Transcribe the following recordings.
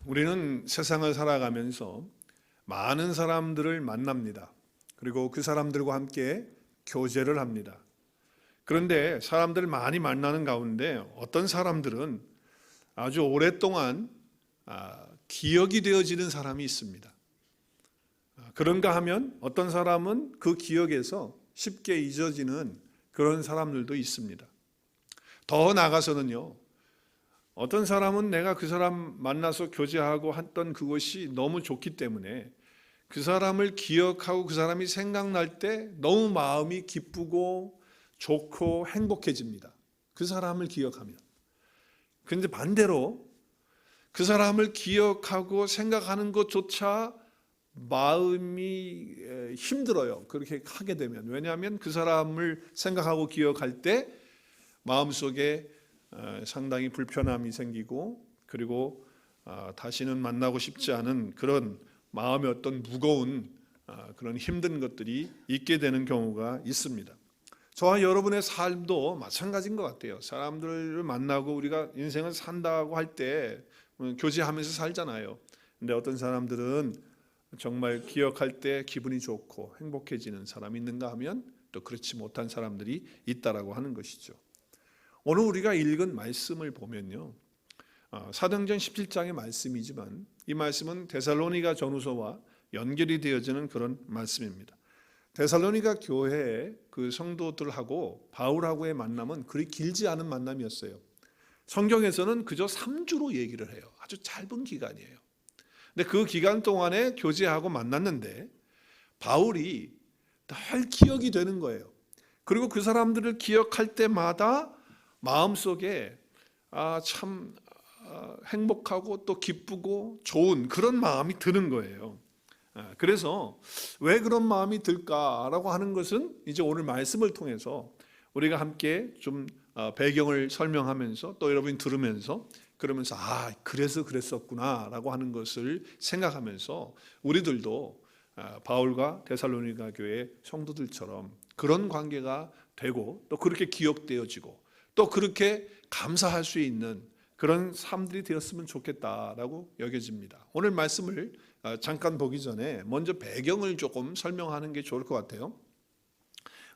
우리는 세상을 살아가면서 많은 사람들을 만납니다. 그리고 그 사람들과 함께 교제를 합니다. 그런데 사람들을 많이 만나는 가운데 어떤 사람들은 아주 오랫동안 기억이 되어지는 사람이 있습니다. 그런가 하면 어떤 사람은 그 기억에서 쉽게 잊어지는 그런 사람들도 있습니다. 더 나아가서는요, 어떤 사람은 내가 그 사람 만나서 교제하고 했던 그것이 너무 좋기 때문에 그 사람을 기억하고 그 사람이 생각날 때 너무 마음이 기쁘고 좋고 행복해집니다. 그 사람을 기억하면. 그런데 반대로 그 사람을 기억하고 생각하는 것조차 마음이 힘들어요. 그렇게 하게 되면. 왜냐하면 그 사람을 생각하고 기억할 때 마음속에 상당히 불편함이 생기고, 그리고 다시는 만나고 싶지 않은 그런 마음의 어떤 무거운 그런 힘든 것들이 있게 되는 경우가 있습니다. 저와 여러분의 삶도 마찬가지인 것 같아요. 사람들을 만나고 우리가 인생을 산다고 할 때 교제하면서 살잖아요. 근데 어떤 사람들은 정말 기억할 때 기분이 좋고 행복해지는 사람이 있는가 하면 또 그렇지 못한 사람들이 있다라고 하는 것이죠. 오늘 우리가 읽은 말씀을 보면요, 사도행전 17장의 말씀이지만 이 말씀은 데살로니가 전후서와 연결이 되어지는 그런 말씀입니다. 데살로니가 교회의 그 성도들하고 바울하고의 만남은 그리 길지 않은 만남이었어요. 성경에서는 그저 3주로 얘기를 해요. 아주 짧은 기간이에요. 근데 그 기간 동안에 교제하고 만났는데 바울이 늘 기억이 되는 거예요. 그리고 그 사람들을 기억할 때마다 마음속에 참 행복하고 또 기쁘고 좋은 그런 마음이 드는 거예요. 그래서 왜 그런 마음이 들까라고 하는 것은 이제 오늘 말씀을 통해서 우리가 함께 좀 배경을 설명하면서 또 여러분이 들으면서 그러면서 그래서 그랬었구나라고 하는 것을 생각하면서 우리들도 바울과 데살로니가 교회 성도들처럼 그런 관계가 되고 또 그렇게 기억되어지고 또 그렇게 감사할 수 있는 그런 삶들이 되었으면 좋겠다라고 여겨집니다. 오늘 말씀을 잠깐 보기 전에 먼저 배경을 조금 설명하는 게 좋을 것 같아요.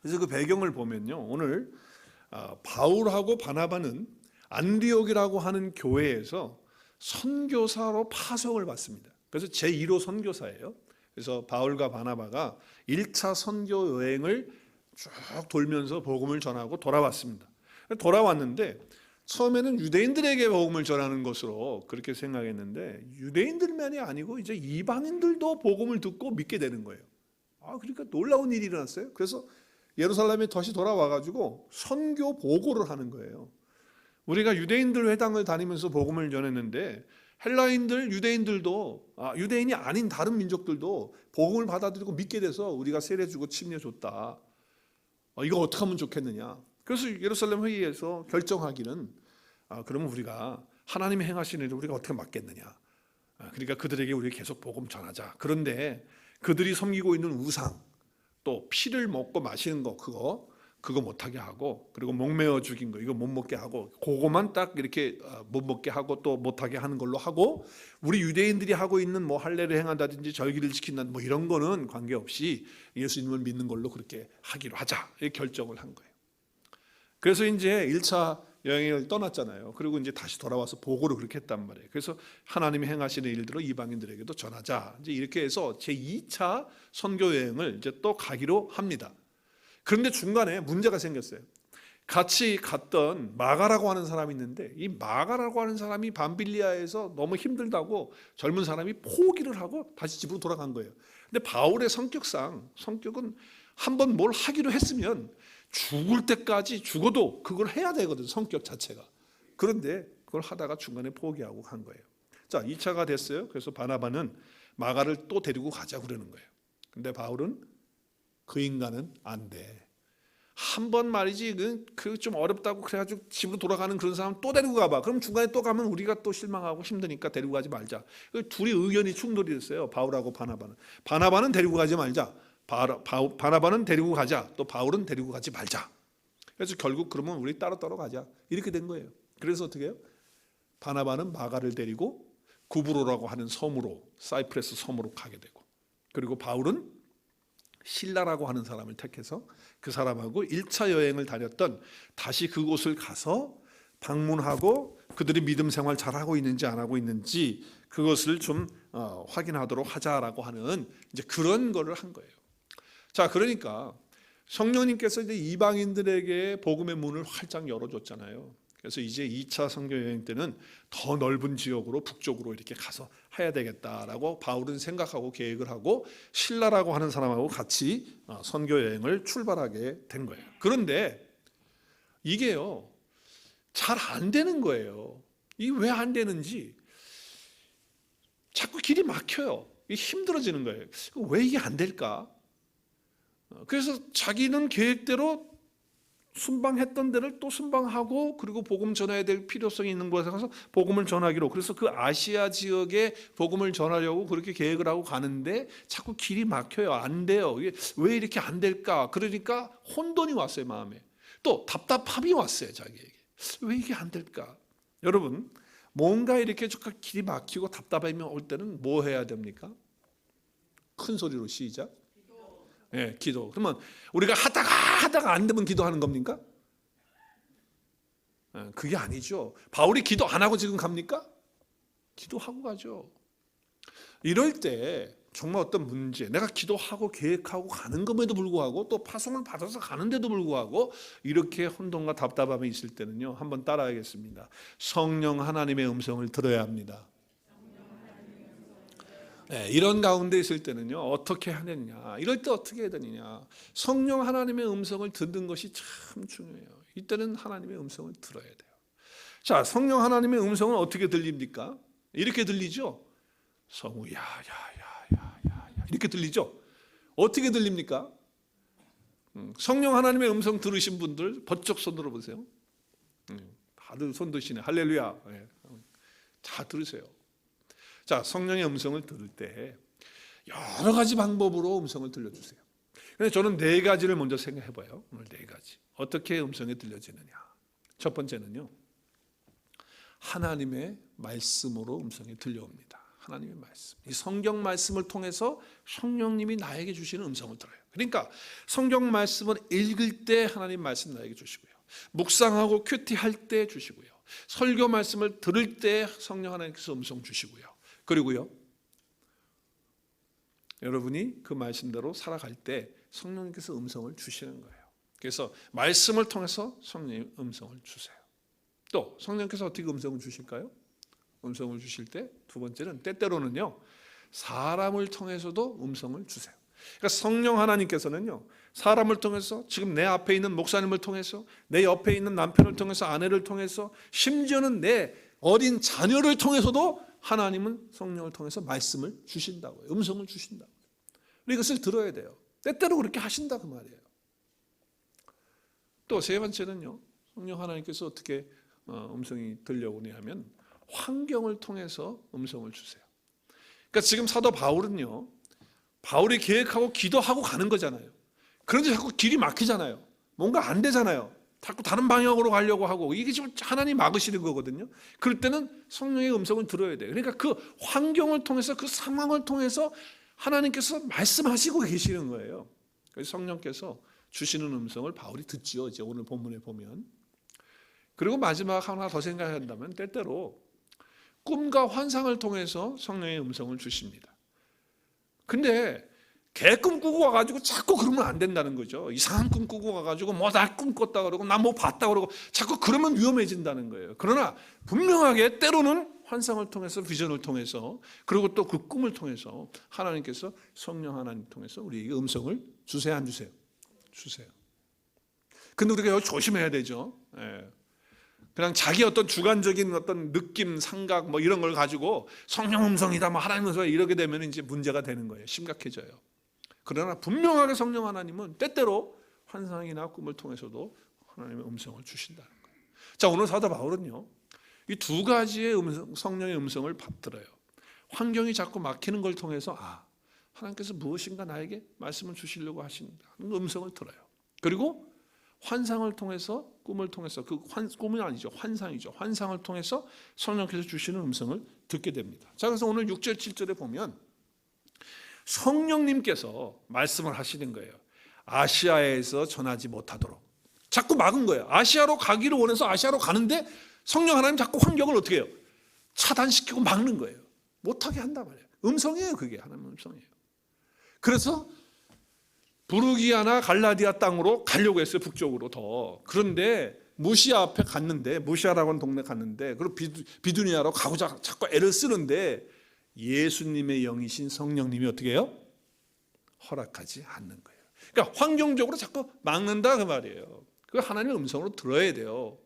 그래서 그 배경을 보면요, 오늘 바울하고 바나바는 안디옥이라고 하는 교회에서 선교사로 파송을 받습니다. 그래서 제1호 선교사예요. 그래서 바울과 바나바가 1차 선교 여행을 쭉 돌면서 복음을 전하고 돌아왔습니다. 돌아왔는데 처음에는 유대인들에게 복음을 전하는 것으로 그렇게 생각했는데 유대인들만이 아니고 이제 이방인들도 복음을 듣고 믿게 되는 거예요. 그러니까 놀라운 일이 일어났어요. 그래서 예루살렘에 다시 돌아와가지고 선교 보고를 하는 거예요. 우리가 유대인들 회당을 다니면서 복음을 전했는데 헬라인들, 유대인들도 유대인이 아닌 다른 민족들도 복음을 받아들이고 믿게 돼서 우리가 세례주고 침례줬다. 이거 어떻게 하면 좋겠느냐. 그래서 예루살렘 회의에서 결정하기는 그러면 우리가 하나님이 행하시는 일을 우리가 어떻게 맡겠느냐. 그러니까 그들에게 우리 계속 복음 전하자. 그런데 그들이 섬기고 있는 우상, 또 피를 먹고 마시는 거 그거 못하게 하고, 그리고 목매어 죽인 거 이거 못 먹게 하고, 그거만 딱 이렇게 못 먹게 하고 또 못하게 하는 걸로 하고, 우리 유대인들이 하고 있는 뭐 할례를 행한다든지 절기를 지킨다든지 뭐 이런 거는 관계없이 예수님을 믿는 걸로 그렇게 하기로 하자 이렇게 결정을 한 거예요. 그래서 이제 1차 여행을 떠났잖아요. 그리고 이제 다시 돌아와서 보고를 그렇게 했단 말이에요. 그래서 하나님이 행하시는 일들을 이방인들에게도 전하자. 이제 이렇게 해서 제 2차 선교 여행을 이제 또 가기로 합니다. 그런데 중간에 문제가 생겼어요. 같이 갔던 마가라고 하는 사람이 있는데 이 마가라고 하는 사람이 밤빌리아에서 너무 힘들다고 젊은 사람이 포기를 하고 다시 집으로 돌아간 거예요. 근데 바울의 성격은 한번 뭘 하기로 했으면 죽을 때까지 죽어도 그걸 해야 되거든, 성격 자체가. 그런데 그걸 하다가 중간에 포기하고 간 거예요. 자, 2차가 됐어요. 그래서 바나바는 마가를 또 데리고 가자고 그러는 거예요. 근데 바울은 그 인간은 안 돼. 한 번 말이지 그 좀 어렵다고 그래가지고 집으로 돌아가는 그런 사람 또 데리고 가봐. 그럼 중간에 또 가면 우리가 또 실망하고 힘드니까 데리고 가지 말자. 둘이 의견이 충돌이 됐어요. 바울하고 바나바는 데리고 가지 말자. 바나바는 데리고 가자. 또 바울은 데리고 가지 말자. 그래서 결국 그러면 우리 따로 가자. 이렇게 된 거예요. 그래서 어떻게 해요? 바나바는 마가를 데리고 구브로라고 하는 섬으로, 사이프레스 섬으로 가게 되고, 그리고 바울은 실라라고 하는 사람을 택해서 그 사람하고 1차 여행을 다녔던 다시 그곳을 가서 방문하고 그들이 믿음 생활 잘하고 있는지 안 하고 있는지 그것을 좀 확인하도록 하자라고 하는 이제 그런 거를 한 거예요. 자, 그러니까 성령님께서 이제 이방인들에게 복음의 문을 활짝 열어줬잖아요. 그래서 이제 2차 선교 여행 때는 더 넓은 지역으로 북쪽으로 이렇게 가서 해야 되겠다라고 바울은 생각하고 계획을 하고 실라라고 하는 사람하고 같이 선교 여행을 출발하게 된 거예요. 그런데 이게요, 잘 안 되는 거예요. 이게 왜 안 되는지 자꾸 길이 막혀요. 힘들어지는 거예요. 왜 이게 안 될까? 그래서 자기는 계획대로 순방했던 데를 또 순방하고, 그리고 복음 전해야 될 필요성이 있는 곳에 가서 복음을 전하기로, 그래서 그 아시아 지역에 복음을 전하려고 그렇게 계획을 하고 가는데 자꾸 길이 막혀요. 안 돼요. 이게 왜 이렇게 안 될까? 그러니까 혼돈이 왔어요, 마음에. 또 답답함이 왔어요, 자기에게. 왜 이게 안 될까? 여러분, 뭔가 이렇게 길이 막히고 답답함이 올 때는 뭐 해야 됩니까? 큰 소리로 시작. 예, 기도. 그러면 우리가 하다가 안 되면 기도하는 겁니까? 그게 아니죠. 바울이 기도 안 하고 지금 갑니까? 기도하고 가죠. 이럴 때 정말 어떤 문제, 내가 기도하고 계획하고 가는 것에도 불구하고 또 파송을 받아서 가는데도 불구하고 이렇게 혼돈과 답답함이 있을 때는요, 한번 따라하겠습니다. 성령 하나님의 음성을 들어야 합니다. 네, 이런 가운데 있을 때는요, 어떻게 해야 되느냐, 이럴 때 어떻게 해야 되느냐, 성령 하나님의 음성을 듣는 것이 참 중요해요. 이때는 하나님의 음성을 들어야 돼요. 자, 성령 하나님의 음성은 어떻게 들립니까? 이렇게 들리죠. 성우 야야야야야 이렇게 들리죠. 어떻게 들립니까? 성령 하나님의 음성 들으신 분들 번쩍 손 들어보세요. 다들 손 드시네. 할렐루야. 다 들으세요. 자, 성령의 음성을 들을 때 여러 가지 방법으로 음성을 들려주세요. 그래서 저는 4가지를 먼저 생각해봐요. 오늘 4가지. 어떻게 음성이 들려지느냐. 첫 번째는요, 하나님의 말씀으로 음성이 들려옵니다. 하나님의 말씀. 이 성경 말씀을 통해서 성령님이 나에게 주시는 음성을 들어요. 그러니까 성경 말씀을 읽을 때 하나님 말씀 나에게 주시고요, 묵상하고 큐티할 때 주시고요, 설교 말씀을 들을 때 성령 하나님께서 음성 주시고요, 그리고요, 여러분이 그 말씀대로 살아갈 때 성령님께서 음성을 주시는 거예요. 그래서 말씀을 통해서 성령님 음성을 주세요. 또 성령께서 어떻게 음성을 주실까요? 음성을 주실 때 두 번째는 때때로는요, 사람을 통해서도 음성을 주세요. 그러니까 성령 하나님께서는요, 사람을 통해서, 지금 내 앞에 있는 목사님을 통해서, 내 옆에 있는 남편을 통해서, 아내를 통해서, 심지어는 내 어린 자녀를 통해서도 하나님은 성령을 통해서 말씀을 주신다고요. 음성을 주신다고요. 이것을 들어야 돼요. 때때로 그렇게 하신다 그 말이에요. 또 세 번째는요, 성령 하나님께서 어떻게 음성이 들려오냐 하면 환경을 통해서 음성을 주세요. 그러니까 지금 사도 바울은요, 바울이 계획하고 기도하고 가는 거잖아요. 그런데 자꾸 길이 막히잖아요. 뭔가 안 되잖아요. 자꾸 다른 방향으로 가려고 하고, 이게 지금 하나님 막으시는 거거든요. 그럴 때는 성령의 음성을 들어야 돼요. 그러니까 그 환경을 통해서, 그 상황을 통해서 하나님께서 말씀하시고 계시는 거예요. 그래서 성령께서 주시는 음성을 바울이 듣지요, 이제 오늘 본문에 보면. 그리고 마지막 하나 더 생각한다면 때때로 꿈과 환상을 통해서 성령의 음성을 주십니다. 근데 개꿈 꾸고 와가지고 자꾸 그러면 안 된다는 거죠. 이상한 꿈 꾸고 와가지고 뭐 나 꿈 꿨다 그러고 나 뭐 봤다 그러고 자꾸 그러면 위험해진다는 거예요. 그러나 분명하게 때로는 환상을 통해서, 비전을 통해서, 그리고 또 그 꿈을 통해서 하나님께서, 성령 하나님 통해서 우리에게 음성을 주세요, 안 주세요? 주세요. 근데 우리가 여기 조심해야 되죠. 그냥 자기 어떤 주관적인 어떤 느낌, 생각 뭐 이런 걸 가지고 성령 음성이다, 뭐 하나님 음성이다 이렇게 되면 이제 문제가 되는 거예요. 심각해져요. 그러나 분명하게 성령 하나님은 때때로 환상이나 꿈을 통해서도 하나님의 음성을 주신다는 거예요. 자, 오늘 사도 바울은요, 이 2가지의 성령의 음성을 받들어요. 환경이 자꾸 막히는 걸 통해서 하나님께서 무엇인가 나에게 말씀을 주시려고 하신다는 음성을 들어요. 그리고 환상을 통해서, 꿈을 통해서 꿈은 아니죠. 환상이죠. 환상을 통해서 성령께서 주시는 음성을 듣게 됩니다. 자, 그래서 오늘 6절 7절에 보면 성령님께서 말씀을 하시는 거예요. 아시아에서 전하지 못하도록 자꾸 막은 거예요. 아시아로 가기를 원해서 아시아로 가는데 성령 하나님 자꾸 환경을 어떻게 해요? 차단시키고 막는 거예요. 못하게 한단 말이에요. 음성이에요. 그게 하나님 음성이에요. 그래서 부르기아나 갈라디아 땅으로 가려고 했어요. 북쪽으로 더. 그런데 무시아 앞에 갔는데, 무시아라고 하는 동네 갔는데, 그리고 비두니아로 가고자 자꾸 애를 쓰는데 예수님의 영이신 성령님이 어떻게 해요? 허락하지 않는 거예요. 그러니까 환경적으로 자꾸 막는다 그 말이에요. 그 하나님의 음성으로 들어야 돼요.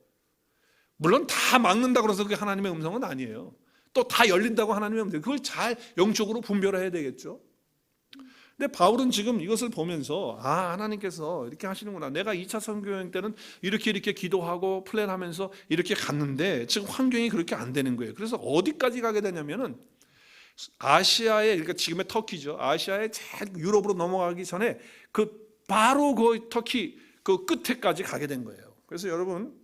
물론 다 막는다 그래서 그게 하나님의 음성은 아니에요. 또 다 열린다고 하나님의 음성, 그걸 잘 영적으로 분별해야 되겠죠. 근데 바울은 지금 이것을 보면서 하나님께서 이렇게 하시는구나. 내가 2차 선교여행 때는 이렇게 기도하고 플랜하면서 이렇게 갔는데 지금 환경이 그렇게 안 되는 거예요. 그래서 어디까지 가게 되냐면은 아시아에, 그러니까 지금의 터키죠. 아시아에 제일 유럽으로 넘어가기 전에 바로 그 터키 그 끝에까지 가게 된 거예요. 그래서 여러분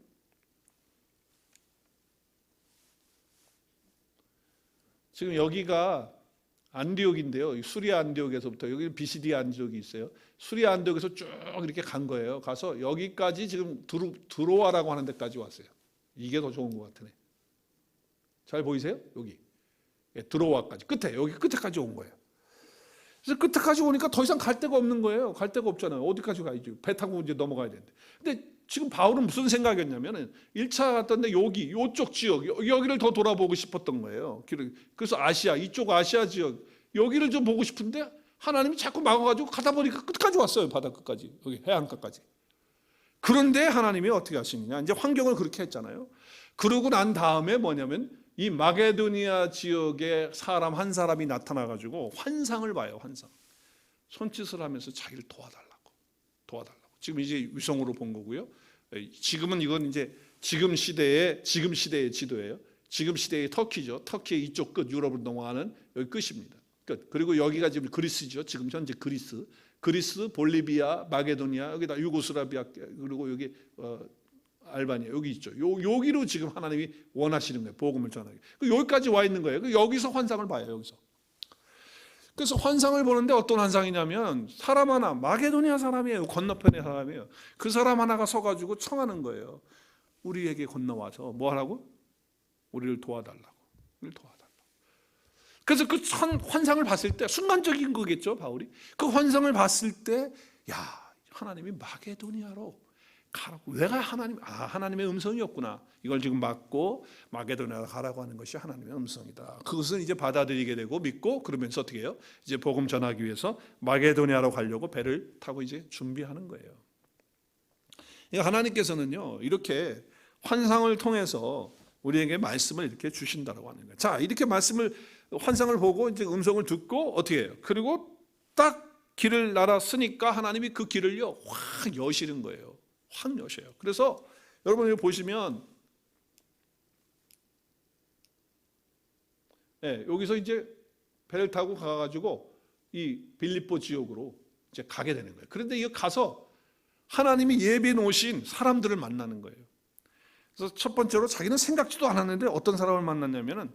지금 여기가 안디옥인데요. 수리아 안디옥에서부터 여기 비시디아 안디옥이 있어요. 수리아 안디옥에서 쭉 이렇게 간 거예요. 가서 여기까지 지금 드로아라고 하는 데까지 왔어요. 이게 더 좋은 것 같으네. 잘 보이세요? 여기 드로아까지 끝에, 여기 끝에까지 온 거예요. 그래서 끝에까지 오니까 더 이상 갈 데가 없는 거예요. 갈 데가 없잖아요. 어디까지 가야지? 배 타고 이제 넘어가야 되는데. 근데 지금 바울은 무슨 생각이었냐면은 1차 갔던데 요쪽 지역, 여기를 더 돌아보고 싶었던 거예요. 그래서 아시아, 이쪽 아시아 지역, 여기를 좀 보고 싶은데 하나님이 자꾸 막아가지고 가다 보니까 끝까지 왔어요. 바다 끝까지, 여기 해안가까지. 그런데 하나님이 어떻게 하시느냐? 이제 환경을 그렇게 했잖아요. 그러고 난 다음에 뭐냐면 이 마게도니아 지역에 사람 한 사람이 나타나가지고 환상을 봐요. 환상. 손짓을 하면서 자기를 도와달라고. 지금 이제 위성으로 본 거고요. 지금은 이건 이제 지금 시대의 지도예요. 지금 시대의 터키죠. 터키의 이쪽 끝, 유럽으로 넘어가는 여기 끝입니다. 끝. 그리고 여기가 지금 그리스죠. 지금 현재 그리스, 볼리비아, 마게도니아, 여기다 유고슬라비아, 그리고 여기 알바니아 여기 있죠. 여기로 지금 하나님이 원하시는 거예요. 복음을 전하기. 여기까지 와 있는 거예요. 여기서 환상을 봐요. 여기서. 그래서 환상을 보는데 어떤 환상이냐면 사람 하나, 마게도니아 사람이에요. 건너편의 사람이에요. 그 사람 하나가 서가지고 청하는 거예요. 우리에게 건너와서 뭐 하라고? 우리를 도와달라고. 그래서 그 환상을 봤을 때 순간적인 거겠죠. 바울이. 그 환상을 봤을 때 하나님이 마게도니아로 가라고. 내가 하나님의 음성이었구나. 이걸 지금 맞고 마게도니아로 가라고 하는 것이 하나님의 음성이다. 그것은 이제 받아들이게 되고 믿고 그러면서 어떻게 해요? 이제 복음 전하기 위해서 마게도니아로 가려고 배를 타고 이제 준비하는 거예요. 하나님께서는요 이렇게 환상을 통해서 우리에게 말씀을 이렇게 주신다고 하는 거예요. 자, 이렇게 환상을 보고 이제 음성을 듣고 어떻게 해요? 그리고 딱 길을 날았으니까 하나님이 그 길을요 확 여시는 거예요. 확 여셔요. 그래서 여러분 여기 보시면 여기서 이제 배를 타고 가가지고 이 빌립보 지역으로 이제 가게 되는 거예요. 그런데 이거 가서 하나님이 예비해 놓으신 사람들을 만나는 거예요. 그래서 첫 번째로 자기는 생각지도 않았는데 어떤 사람을 만났냐면은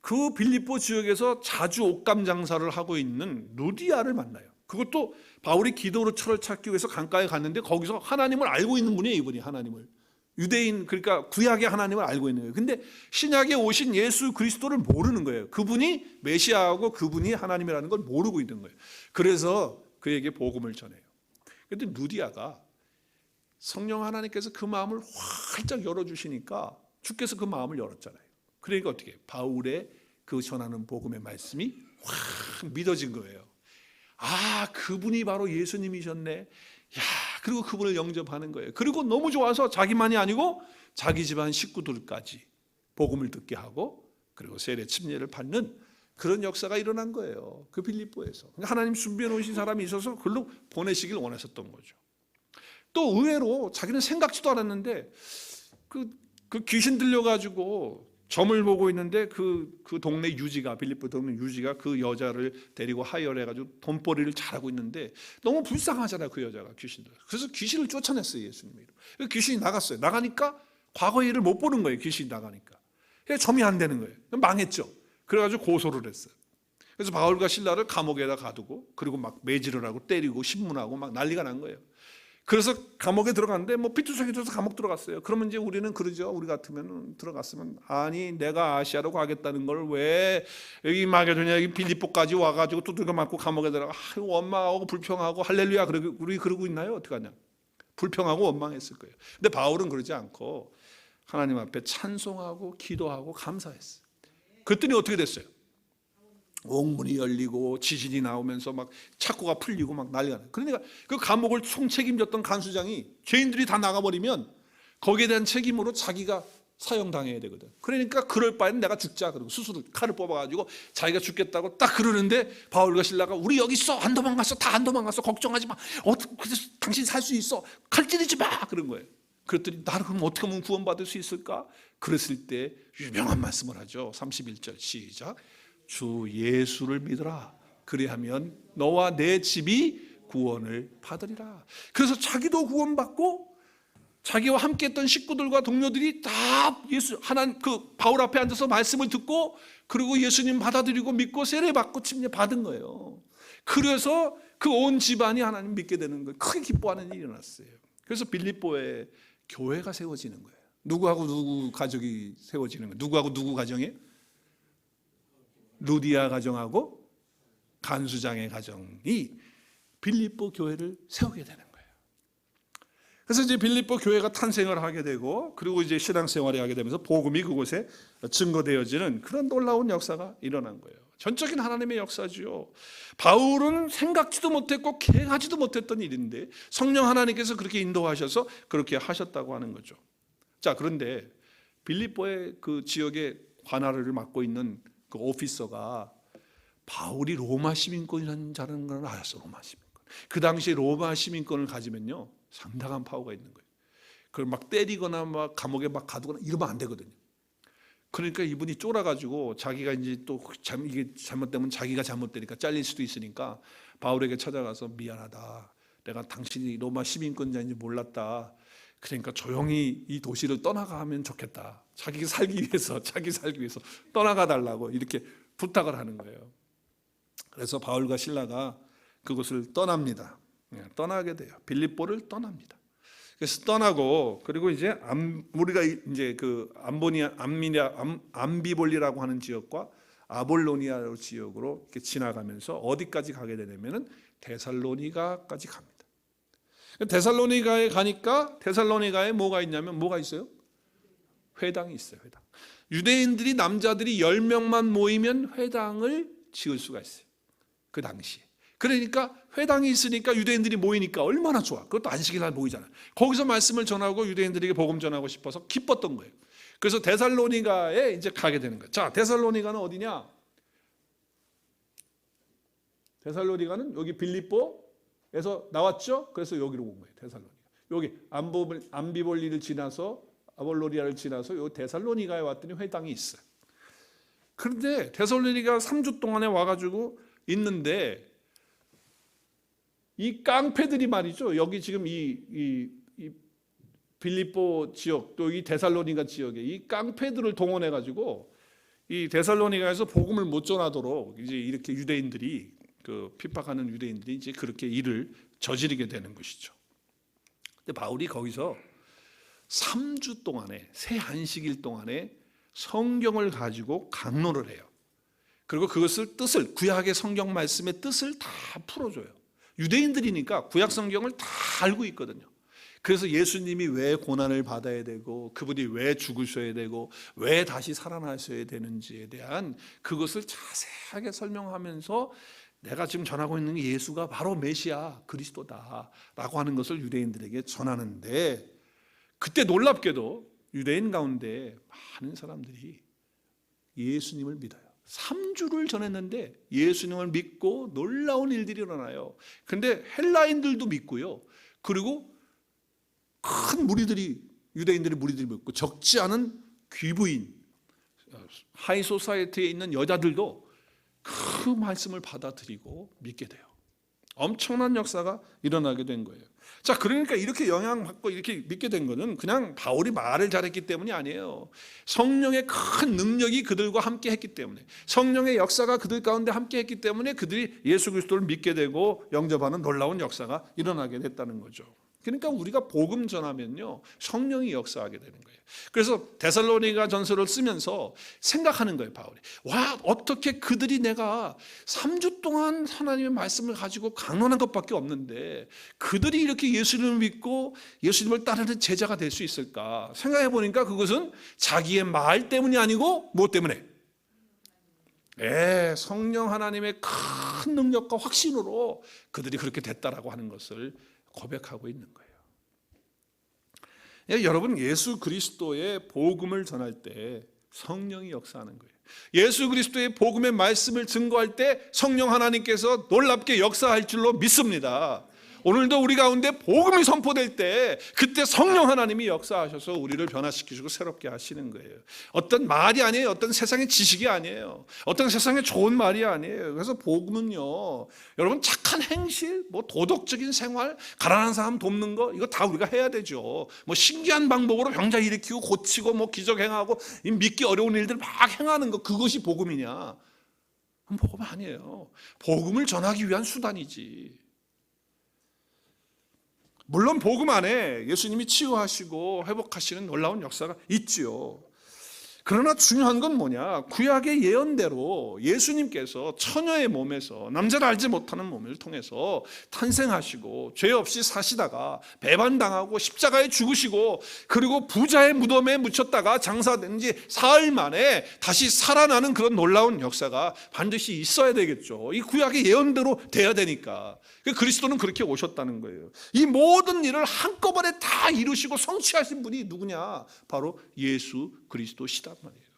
그 빌립보 지역에서 자주 옷감 장사를 하고 있는 루디아를 만나요. 그것도 바울이 기도로 철을 찾기 위해서 강가에 갔는데 거기서 하나님을 알고 있는 분이에요. 이분이 하나님을. 유대인, 그러니까 구약의 하나님을 알고 있는 거예요. 근데 신약에 오신 예수 그리스도를 모르는 거예요. 그분이 메시아하고 그분이 하나님이라는 걸 모르고 있는 거예요. 그래서 그에게 복음을 전해요. 그런데 루디아가 성령 하나님께서 그 마음을 활짝 열어주시니까 주께서 그 마음을 열었잖아요. 그러니까 어떻게 바울의 그 전하는 복음의 말씀이 확 믿어진 거예요. 그분이 바로 예수님이셨네. 그리고 그분을 영접하는 거예요. 그리고 너무 좋아서 자기만이 아니고 자기 집안 식구들까지 복음을 듣게 하고 그리고 세례 침례를 받는 그런 역사가 일어난 거예요. 그 빌립보에서. 하나님 준비해 놓으신 사람이 있어서 그걸로 보내시길 원하셨던 거죠. 또 의외로 자기는 생각지도 않았는데 그 귀신 들려가지고 점을 보고 있는데 그 동네 유지가, 빌립보 동네 유지가 그 여자를 데리고 하혈해가지고 돈벌이를 잘하고 있는데 너무 불쌍하잖아요, 그 여자가. 귀신들. 그래서 귀신을 쫓아냈어요, 예수님이. 귀신이 나갔어요. 나가니까 과거 일을 못 보는 거예요, 귀신이 나가니까. 점이 안 되는 거예요. 망했죠. 그래가지고 고소를 했어요. 그래서 바울과 실라를 감옥에다 가두고, 그리고 막 매질을 하고 때리고 신문하고 막 난리가 난 거예요. 그래서 감옥에 들어갔는데 뭐 피투성이져서 감옥 들어갔어요. 그러면 이제 우리는 그러죠. 우리 같으면 들어갔으면, 아니 내가 아시아로 가겠다는 걸 왜 여기 마게도냐, 여기 빌립보까지 와가지고 두들겨 맞고 감옥에 들어가. 원망하고 불평하고 할렐루야 우리 그러고 있나요? 어떡하냐. 불평하고 원망했을 거예요. 근데 바울은 그러지 않고 하나님 앞에 찬송하고 기도하고 감사했어요. 그랬더니 어떻게 됐어요? 옥문이 열리고 지진이 나오면서 막 착고가 풀리고 막 난리가 나요. 그러니까 그 감옥을 총책임졌던 간수장이 죄인들이 다 나가버리면 거기에 대한 책임으로 자기가 사형당해야 되거든. 그러니까 그럴 바에는 내가 죽자 그러고 스스로 칼을 뽑아가지고 자기가 죽겠다고 딱 그러는데 바울과 실라가 우리 여기 있어, 안 도망갔어, 다 안 도망갔어, 걱정하지 마, 당신 살 수 있어, 칼 찌르지 마 그런 거예요. 그랬더니 나는 그럼 어떻게 하면 구원받을 수 있을까? 그랬을 때 유명한 말씀을 하죠. 31절 시작. 주 예수를 믿으라. 그리하면 너와 내 집이 구원을 받으리라. 그래서 자기도 구원받고 자기와 함께했던 식구들과 동료들이 다 예수 하나님 그 바울 앞에 앉아서 말씀을 듣고 그리고 예수님 받아들이고 믿고 세례 받고 침례 받은 거예요. 그래서 그 온 집안이 하나님 믿게 되는 거예요. 크게 기뻐하는 일이 일어났어요. 그래서 빌립보에 교회가 세워지는 거예요. 누구하고 누구 가족이 세워지는 거예요. 누구하고 누구 가정이에요? 루디아 가정하고 간수장의 가정이 빌립보 교회를 세우게 되는 거예요. 그래서 이제 빌립보 교회가 탄생을 하게 되고 그리고 이제 신앙생활을 하게 되면서 복음이 그곳에 증거되어지는 그런 놀라운 역사가 일어난 거예요. 전적인 하나님의 역사지요. 바울은 생각지도 못했고 계획하지도 못했던 일인데 성령 하나님께서 그렇게 인도하셔서 그렇게 하셨다고 하는 거죠. 자, 그런데 빌립보의 그 지역의 관할을 맡고 있는 그 오피서가 바울이 로마 시민권이라는 자라는 걸 알았어. 로마 시민권. 그 당시에 로마 시민권을 가지면요 상당한 파워가 있는 거예요. 그걸 막 때리거나 막 감옥에 막 가두거나 이러면 안 되거든요. 그러니까 이분이 쫄아가지고 자기가 이제 또 이게 잘못되면 자기가 잘못되니까 잘릴 수도 있으니까 바울에게 찾아가서 미안하다. 내가 당신이 로마 시민권자인지 몰랐다. 그러니까 조용히 이 도시를 떠나가면 좋겠다. 자기 살기 위해서 떠나가 달라고 이렇게 부탁을 하는 거예요. 그래서 바울과 실라가 그곳을 떠납니다. 떠나게 돼요. 빌립보를 떠납니다. 그래서 떠나고 그리고 이제 우리가 이제 그 암비볼리라고 하는 지역과 아볼로니아 지역으로 이렇게 지나가면서 어디까지 가게 되냐면은 데살로니가까지 갑니다. 데살로니가에 가니까 데살로니가에 뭐가 있냐면 뭐가 있어요? 회당이 있어요. 회당. 유대인들이 남자들이 10명만 모이면 회당을 지을 수가 있어요. 그 당시에. 그러니까 회당이 있으니까 유대인들이 모이니까 얼마나 좋아. 그것도 안식일날 모이잖아요. 거기서 말씀을 전하고 유대인들에게 복음 전하고 싶어서 기뻤던 거예요. 그래서 데살로니가에 이제 가게 되는 거예요. 자, 데살로니가는 어디냐? 데살로니가는 여기 빌립보에서 나왔죠. 그래서 여기로 온 거예요. 데살로니가. 여기 암비볼리를 지나서 아볼로니아를 지나서 요 데살로니가에 왔더니 회당이 있어요. 그런데 데살로니가 3주 동안에 와가지고 있는데 이 깡패들이 말이죠. 여기 지금 이 빌립보 지역 또 이 데살로니가 지역에 이 깡패들을 동원해가지고 이 데살로니가에서 복음을 못 전하도록 이제 이렇게 유대인들이 그 핍박하는 유대인들이 이제 그렇게 일을 저지르게 되는 것이죠. 근데 바울이 거기서 3주 동안에 새 안식일 동안에 성경을 가지고 강론을 해요. 그리고 그것을 뜻을 구약의 성경 말씀의 뜻을 다 풀어줘요. 유대인들이니까 구약 성경을 다 알고 있거든요. 그래서 예수님이 왜 고난을 받아야 되고 그분이 왜 죽으셔야 되고 왜 다시 살아나셔야 되는지에 대한 그것을 자세하게 설명하면서 내가 지금 전하고 있는 게 예수가 바로 메시아 그리스도다라고 하는 것을 유대인들에게 전하는데 그때 놀랍게도 유대인 가운데 많은 사람들이 예수님을 믿어요. 3주를 전했는데 예수님을 믿고 놀라운 일들이 일어나요. 근데 헬라인들도 믿고요. 그리고 큰 무리들이 유대인들의 무리들이 믿고 적지 않은 귀부인 하이소사이어티에 있는 여자들도 그 말씀을 받아들이고 믿게 돼요. 엄청난 역사가 일어나게 된 거예요. 자, 그러니까 이렇게 영향받고 이렇게 믿게 된 거는 그냥 바울이 말을 잘했기 때문이 아니에요. 성령의 큰 능력이 그들과 함께 했기 때문에, 성령의 역사가 그들 가운데 함께 했기 때문에 그들이 예수 그리스도를 믿게 되고 영접하는 놀라운 역사가 일어나게 됐다는 거죠. 그러니까 우리가 복음 전하면요, 성령이 역사하게 되는 거예요. 그래서 데살로니가 전서를 쓰면서 생각하는 거예요, 바울이. 와, 어떻게 그들이 내가 3주 동안 하나님의 말씀을 가지고 강론한 것밖에 없는데 그들이 이렇게 예수님을 믿고 예수님을 따르는 제자가 될 수 있을까 생각해 보니까 그것은 자기의 말 때문이 아니고 무엇 때문에? 성령 하나님의 큰 능력과 확신으로 그들이 그렇게 됐다라고 하는 것을 고백하고 있는 거예요. 여러분, 예수 그리스도의 복음을 전할 때 성령이 역사하는 거예요. 예수 그리스도의 복음의 말씀을 증거할 때 성령 하나님께서 놀랍게 역사할 줄로 믿습니다. 오늘도 우리 가운데 복음이 선포될 때 그때 성령 하나님이 역사하셔서 우리를 변화시키시고 새롭게 하시는 거예요. 어떤 말이 아니에요. 어떤 세상의 지식이 아니에요. 어떤 세상의 좋은 말이 아니에요. 그래서 복음은요, 여러분, 착한 행실, 뭐 도덕적인 생활, 가난한 사람 돕는 거, 이거 다 우리가 해야 되죠. 뭐 신기한 방법으로 병자 일으키고 고치고 뭐 기적 행하고 믿기 어려운 일들 막 행하는 거, 그것이 복음이냐? 복음 아니에요. 복음을 전하기 위한 수단이지. 물론 복음 안에 예수님이 치유하시고 회복하시는 놀라운 역사가 있지요. 그러나 중요한 건 뭐냐? 구약의 예언대로 예수님께서 처녀의 몸에서, 남자를 알지 못하는 몸을 통해서 탄생하시고 죄 없이 사시다가 배반당하고 십자가에 죽으시고 그리고 부자의 무덤에 묻혔다가 장사된 지 사흘 만에 다시 살아나는 그런 놀라운 역사가 반드시 있어야 되겠죠. 이 구약의 예언대로 돼야 되니까. 그리스도는 그렇게 오셨다는 거예요. 이 모든 일을 한꺼번에 다 이루시고 성취하신 분이 누구냐? 바로 예수 그리스도시단 말이에요.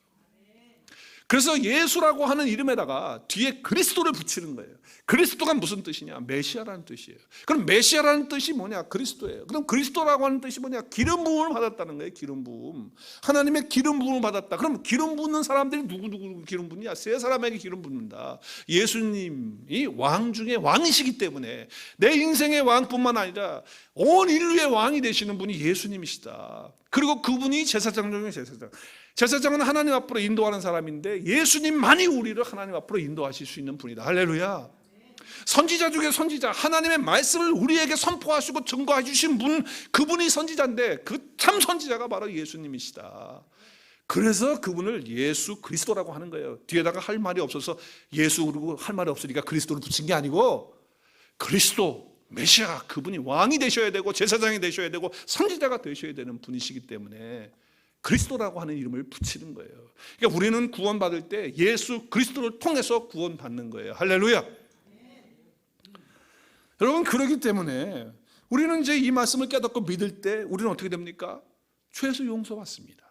그래서 예수라고 하는 이름에다가 뒤에 그리스도를 붙이는 거예요. 그리스도가 무슨 뜻이냐? 메시아라는 뜻이에요. 그럼 메시아라는 뜻이 뭐냐? 그리스도예요. 그럼 그리스도라고 하는 뜻이 뭐냐? 기름 부음을 받았다는 거예요. 기름 부음. 하나님의 기름 부음을 받았다. 그럼 기름 붓는 사람들이 누구 기름 붓냐? 세 사람에게 기름 붓는다. 예수님이 왕 중에 왕이시기 때문에 내 인생의 왕뿐만 아니라 온 인류의 왕이 되시는 분이 예수님이시다. 그리고 그분이 제사장 중에 제사장. 제사장은 하나님 앞으로 인도하는 사람인데 예수님만이 우리를 하나님 앞으로 인도하실 수 있는 분이다. 할렐루야. 선지자 중에 선지자, 하나님의 말씀을 우리에게 선포하시고 증거해 주신 분, 그분이 선지자인데 그 참 선지자가 바로 예수님이시다. 그래서 그분을 예수 그리스도라고 하는 거예요. 뒤에다가 할 말이 없어서 예수 그러고 할 말이 없으니까 그리스도를 붙인 게 아니고 그리스도, 메시아, 그분이 왕이 되셔야 되고 제사장이 되셔야 되고 선지자가 되셔야 되는 분이시기 때문에 그리스도라고 하는 이름을 붙이는 거예요. 그러니까 우리는 구원받을 때 예수 그리스도를 통해서 구원받는 거예요. 할렐루야. 여러분, 그렇기 때문에 우리는 이제 이 말씀을 깨닫고 믿을 때 우리는 어떻게 됩니까? 죄에서 용서받습니다.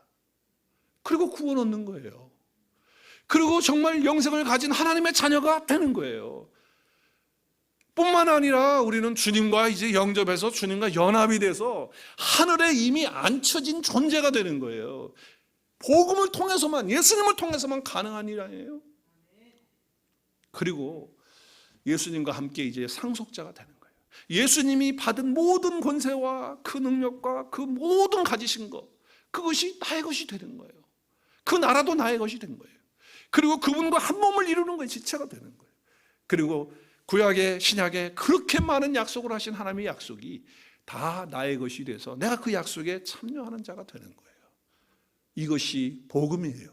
그리고 구원 얻는 거예요. 그리고 정말 영생을 가진 하나님의 자녀가 되는 거예요. 뿐만 아니라 우리는 주님과 이제 영접해서 주님과 연합이 돼서 하늘에 이미 앉혀진 존재가 되는 거예요. 복음을 통해서만, 예수님을 통해서만 가능한 일 아니에요? 그리고 예수님과 함께 이제 상속자가 되는 거예요. 예수님이 받은 모든 권세와 그 능력과 그 모든 가지신 것, 그것이 나의 것이 되는 거예요. 그 나라도 나의 것이 된 거예요. 그리고 그분과 한 몸을 이루는 거예요. 지체가 되는 거예요. 그리고 구약의 신약에 그렇게 많은 약속을 하신 하나님의 약속이 다 나의 것이 돼서 내가 그 약속에 참여하는 자가 되는 거예요. 이것이 복음이에요.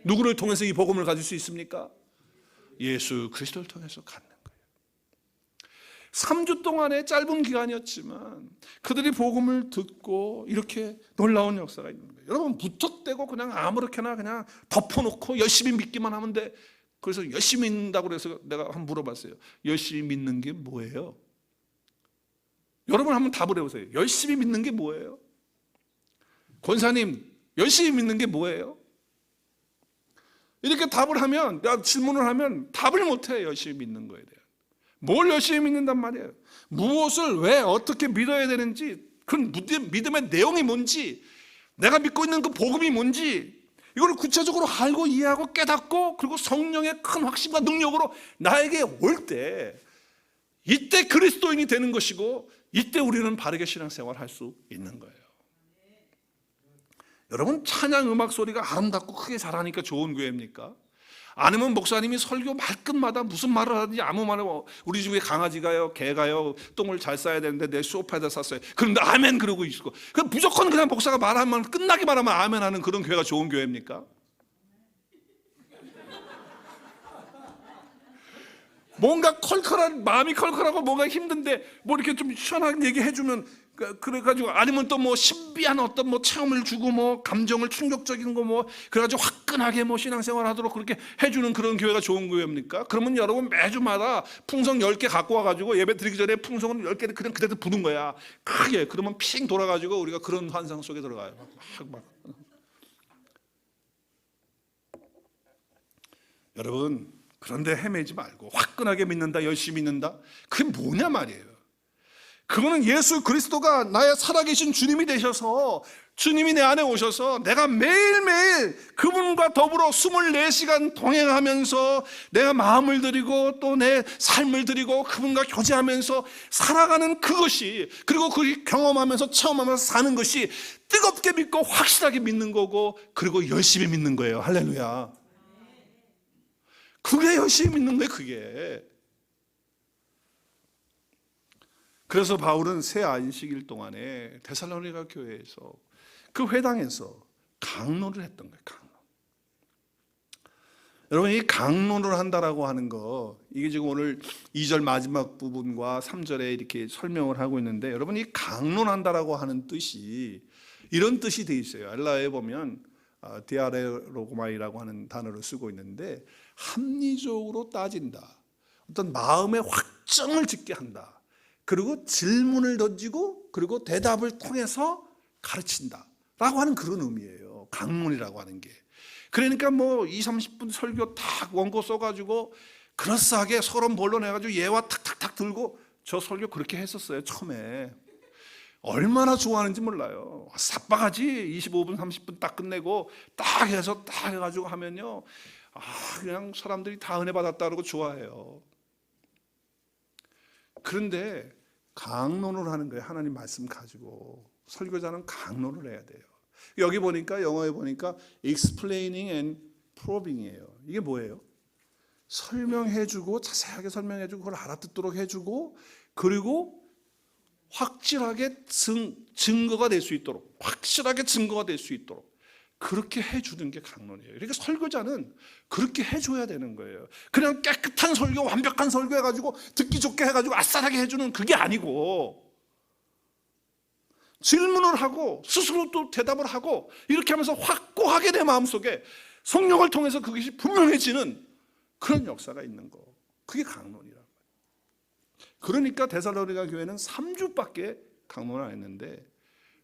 누구를 통해서 이 복음을 가질 수 있습니까? 예수 그리스도를 통해서 갖는 거예요. 3주 동안의 짧은 기간이었지만 그들이 복음을 듣고 이렇게 놀라운 역사가 있는 거예요. 여러분, 무턱대고 그냥 아무렇게나 그냥 덮어놓고 열심히 믿기만 하면 돼. 그래서 열심히 믿는다고 그래서 내가 한번 물어봤어요. 열심히 믿는 게 뭐예요? 여러분 한번 답을 해보세요. 열심히 믿는 게 뭐예요? 권사님, 열심히 믿는 게 뭐예요? 이렇게 답을 하면, 질문을 하면 답을 못해요. 열심히 믿는 거에 대한. 뭘 열심히 믿는단 말이에요? 무엇을 왜 어떻게 믿어야 되는지, 그 믿음의 내용이 뭔지, 내가 믿고 있는 그 복음이 뭔지, 이걸 구체적으로 알고 이해하고 깨닫고 그리고 성령의 큰 확신과 능력으로 나에게 올 때, 이때 그리스도인이 되는 것이고 이때 우리는 바르게 신앙생활을 할 수 있는 거예요. 여러분, 찬양 음악 소리가 아름답고 크게 잘하니까 좋은 교회입니까? 아니면 목사님이 설교 말끝마다 무슨 말을 하든지 아무 말을, 우리 집에 강아지가요, 개가요, 똥을 잘 싸야 되는데 내 소파에다 쌌어요. 그런데 아멘 그러고 있고, 그럼 무조건 그냥 목사가 말하면 끝나기만 하면 아멘 하는 그런 교회가 좋은 교회입니까? 뭔가 컬컬한, 마음이 컬컬하고 뭔가 힘든데 뭐 이렇게 좀 시원하게 얘기해주면, 그래가지고 아니면 또 뭐 신비한 어떤 뭐 체험을 주고 뭐 감정을 충격적인 거 뭐 그래가지고 화끈하게 뭐 신앙생활 하도록 그렇게 해주는 그런 교회가 좋은 교회입니까? 그러면 여러분 매주마다 풍성 10개 갖고 와가지고 예배 드리기 전에 풍성은 10개를 그냥 그대로 부는 거야, 크게. 그러면 핑 돌아가지고 우리가 그런 환상 속에 들어가요. 막. 여러분, 그런데 헤매지 말고 화끈하게 믿는다, 열심히 믿는다, 그게 뭐냐 말이에요. 그거는 예수 그리스도가 나의 살아계신 주님이 되셔서, 주님이 내 안에 오셔서 내가 매일매일 그분과 더불어 24시간 동행하면서 내가 마음을 드리고 또 내 삶을 드리고 그분과 교제하면서 살아가는 그것이, 그리고 그 경험하면서 체험하면서 사는 것이 뜨겁게 믿고 확실하게 믿는 거고, 그리고 열심히 믿는 거예요. 할렐루야. 그게 열심히 믿는 거예요, 그게. 그래서 바울은 새 안식일 동안에 데살로니가 교회에서, 그 회당에서 강론을 했던 거예요. 강론. 여러분, 이 강론을 한다라고 하는 거, 이게 지금 오늘 2절 마지막 부분과 3절에 이렇게 설명을 하고 있는데, 여러분, 이 강론한다라고 하는 뜻이 이런 뜻이 돼 있어요. 엘라에 보면 디아레로고마이라고 하는 단어를 쓰고 있는데, 합리적으로 따진다, 어떤 마음의 확정을 짓게 한다, 그리고 질문을 던지고 그리고 대답을 통해서 가르친다 라고 하는 그런 의미예요, 강론이라고 하는 게. 그러니까 뭐 20-30분 설교 탁 원고 써가지고 그럴싸하게 서론 본론해가지고 예화 탁탁탁 들고, 저 설교 그렇게 했었어요. 처음에 얼마나 좋아하는지 몰라요. 삽박하지. 25분 30분 딱 끝내고 딱 해서 딱 해가지고 하면요, 그냥 사람들이 다 은혜 받았다 그러고 좋아해요. 그런데 강론을 하는 거예요. 하나님 말씀 가지고 설교자는 강론을 해야 돼요. 여기 보니까, 영어에 보니까 explaining and probing이에요. 이게 뭐예요? 설명해주고, 자세하게 설명해주고, 그걸 알아듣도록 해주고, 그리고 확실하게 증거가 될 수 있도록, 확실하게 증거가 될 수 있도록 그렇게 해주는 게 강론이에요. 그러니까 설교자는 그렇게 해줘야 되는 거예요. 그냥 깨끗한 설교, 완벽한 설교 해가지고 듣기 좋게 해가지고 아싸하게 해주는 그게 아니고, 질문을 하고 스스로 또 대답을 하고, 이렇게 하면서 확고하게 내 마음속에 성령을 통해서 그것이 분명해지는 그런 역사가 있는 거, 그게 강론이라는 거예요. 그러니까 데살로니가 교회는 3주밖에 강론을 안 했는데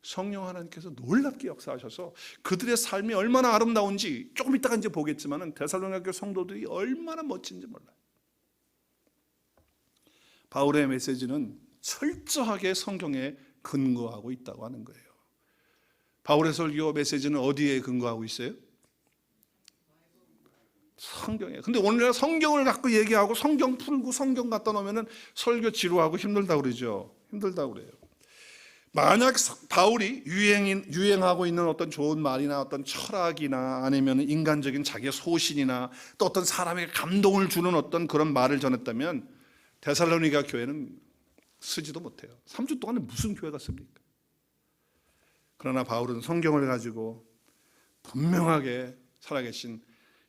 성령 하나님께서 놀랍게 역사하셔서 그들의 삶이 얼마나 아름다운지 조금 이따가 이제 보겠지만은 데살로니가 교회 성도들이 얼마나 멋진지 몰라요. 바울의 메시지는 철저하게 성경에 근거하고 있다고 하는 거예요. 바울의 설교 메시지는 어디에 근거하고 있어요? 성경에. 근데 오늘날 성경을 갖고 얘기하고 성경 풀고 성경 갖다 놓으면은 설교 지루하고 힘들다고 그러죠. 힘들다고 그래요. 만약 바울이 유행하고 있는 어떤 좋은 말이나 어떤 철학이나 아니면 인간적인 자기의 소신이나 또 어떤 사람에게 감동을 주는 어떤 그런 말을 전했다면 데살로니가 교회는 쓰지도 못해요. 3주 동안에 무슨 교회가 씁니까? 그러나 바울은 성경을 가지고 분명하게 살아계신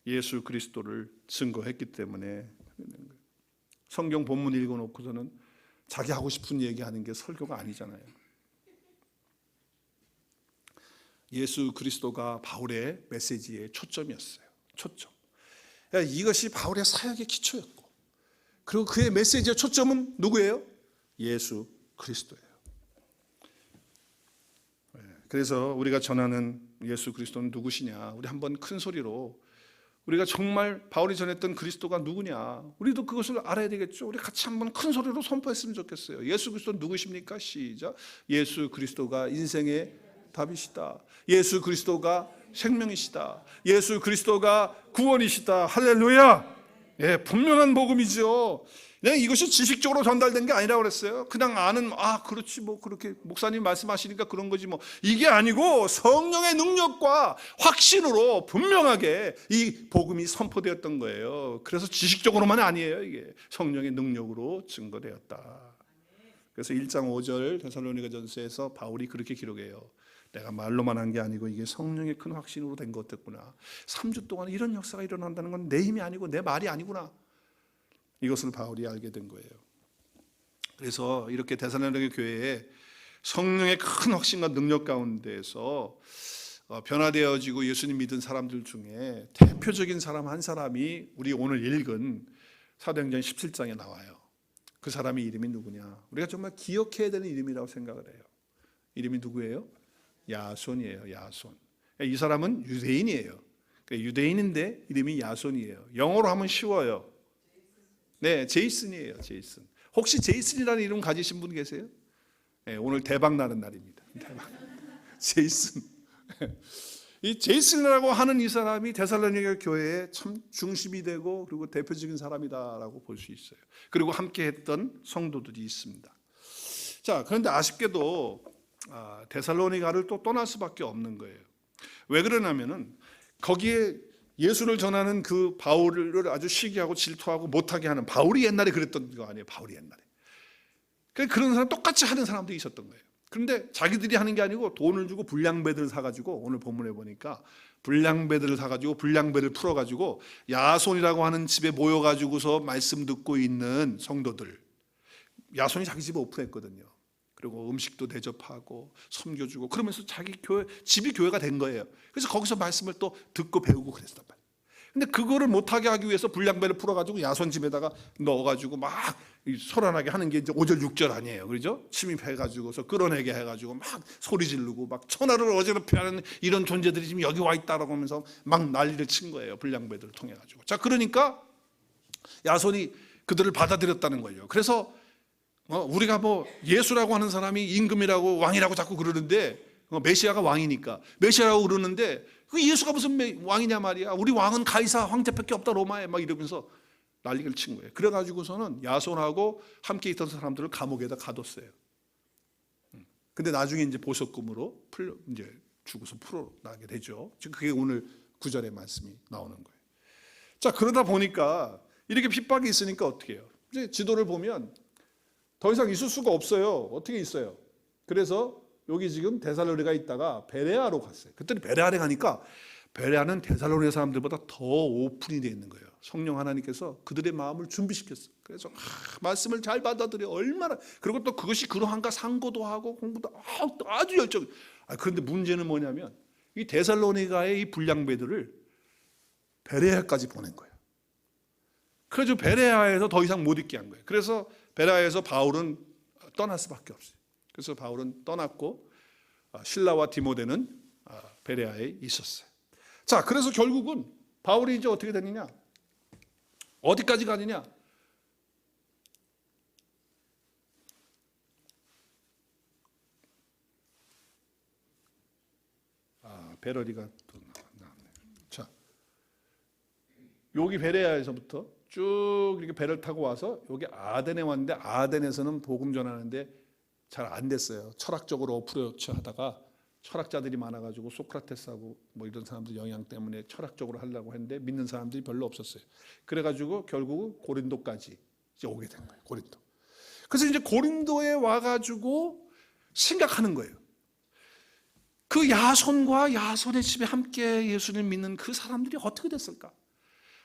예수 그리스도를 증거했기 때문에, 성경 본문 읽어놓고서는 자기 하고 싶은 얘기하는 게 설교가 아니잖아요. 예수 그리스도가 바울의 메시지의 초점이었어요. 초점. 그러니까 이것이 바울의 사역의 기초였고, 그리고 그의 메시지의 초점은 누구예요? 예수 그리스도예요. 그래서 우리가 전하는 예수 그리스도는 누구시냐, 우리 한번 큰 소리로, 우리가 정말 바울이 전했던 그리스도가 누구냐, 우리도 그것을 알아야 되겠죠. 우리 같이 한번 큰 소리로 선포했으면 좋겠어요. 예수 그리스도는 누구십니까? 시작. 예수 그리스도가 인생의 답이시다. 예수 그리스도가 생명이시다. 예수 그리스도가 구원이시다. 할렐루야. 예, 분명한 복음이죠. 그냥 이것이 지식적으로 전달된 게 아니라고 그랬어요. 그냥 아는 그렇지 뭐 그렇게 목사님 말씀하시니까 그런 거지 뭐 이게 아니고 성령의 능력과 확신으로 분명하게 이 복음이 선포되었던 거예요. 그래서 지식적으로만 아니에요. 이게 성령의 능력으로 증거되었다. 그래서 1장 5절 데살로니가전서에서 바울이 그렇게 기록해요. 내가 말로만 한 게 아니고 이게 성령의 큰 확신으로 된 것였구나. 3주 동안 이런 역사가 일어난다는 건 내 힘이 아니고 내 말이 아니구나. 이것을 바울이 알게 된 거예요. 그래서 이렇게 데살로니가 교회에 성령의 큰 확신과 능력 가운데에서 변화되어지고 예수님 믿은 사람들 중에 대표적인 사람 한 사람이 우리 오늘 읽은 사도행전 17장에 나와요. 그 사람의 이름이 누구냐? 우리가 정말 기억해야 되는 이름이라고 생각을 해요. 이름이 누구예요? 야손이에요. 야손. 이 사람은 유대인이에요. 유대인인데 이름이 야손이에요. 영어로 하면 쉬워요. 네, 제이슨이에요. 제이슨. 혹시 제이슨이라는 이름 가지신 분 계세요? 네, 오늘 대박 나는 날입니다. 대박. 제이슨. 이 제이슨이라고 하는 이 사람이 데살로니가 교회의 참 중심이 되고 그리고 대표적인 사람이다라고 볼 수 있어요. 그리고 함께했던 성도들이 있습니다. 자, 그런데 아쉽게도 데살로니가를 또 떠날 수밖에 없는 거예요. 왜 그러냐면은 거기에 예수를 전하는 그 바울을 아주 시기하고 질투하고 못하게 하는 바울이 옛날에 그랬던 거 아니에요. 바울이 옛날에. 그런 사람 똑같이 하는 사람들이 있었던 거예요. 그런데 자기들이 하는 게 아니고 돈을 주고 불량배들을 사가지고 오늘 본문에 보니까 불량배들을 사가지고 불량배를 풀어가지고 야손이라고 하는 집에 모여가지고서 말씀 듣고 있는 성도들. 야손이 자기 집에 오픈했거든요. 그리고 음식도 대접하고 섬겨주고 그러면서 자기 집이 교회가 된 거예요. 그래서 거기서 말씀을 또 듣고 배우고 그랬단 말이에요. 근데 그거를 못하게 하기 위해서 불량배를 풀어가지고 야손 집에다가 넣어가지고 막 소란하게 하는 게 이제 5절 6절 아니에요. 그렇죠? 침입해가지고서 끌어내게 해가지고 막 소리 지르고 막 천하를 어지럽게 하는 이런 존재들이 지금 여기 와 있다라고 하면서 막 난리를 친 거예요. 불량배들을 통해가지고. 자, 그러니까 야손이 그들을 받아들였다는 거예요. 그래서 우리가 뭐 예수라고 하는 사람이 임금이라고 왕이라고 자꾸 그러는데 메시아가 왕이니까 메시아라고 그러는데 그 예수가 무슨 왕이냐 말이야. 우리 왕은 가이사 황제밖에 없다 로마에 막 이러면서 난리를 친 거예요. 그래가지고서는 야손하고 함께 있던 사람들을 감옥에다 가뒀어요. 근데 나중에 이제 보석금으로 이제 주고서 풀어나게 되죠. 지금 그게 오늘 9절의 말씀이 나오는 거예요. 자, 그러다 보니까 이렇게 핍박이 있으니까 어떻게 해요? 이제 지도를 보면 더 이상 있을 수가 없어요. 어떻게 있어요? 그래서 여기 지금 데살로니가 있다가 베레아로 갔어요. 그때는 베레아에 가니까 베레아는 데살로니가 사람들보다 더 오픈이 되어 있는 거예요. 성령 하나님께서 그들의 마음을 준비시켰어요. 그래서 말씀을 잘 받아들여 얼마나 그리고 또 그것이 그러한가 상고도 하고 공부도 아주 열정. 그런데 문제는 뭐냐면 이 데살로니가의 이 불량배들을 베레아까지 보낸 거예요. 그래서 베레아에서 더 이상 못 있게 한 거예요. 그래서 베레아에서 바울은 떠날 수밖에 없어요. 그래서 바울은 떠났고 실라와 디모데는 베레아에 있었어요. 자, 그래서 결국은 바울이 이제 어떻게 되느냐? 어디까지 가느냐? 베러리가 또 나왔네요. 자, 여기 베레아에서부터 쭉 이렇게 배를 타고 와서 여기 아덴에 왔는데 아덴에서는 복음 전하는데 잘 안 됐어요. 철학적으로 어프로치 하다가 철학자들이 많아가지고 소크라테스하고 뭐 이런 사람들 영향 때문에 철학적으로 하려고 했는데 믿는 사람들이 별로 없었어요. 그래가지고 결국은 고린도까지 이제 오게 된 거예요. 고린도. 그래서 이제 고린도에 와가지고 생각하는 거예요. 그 야손과 야손의 집에 함께 예수를 믿는 그 사람들이 어떻게 됐을까?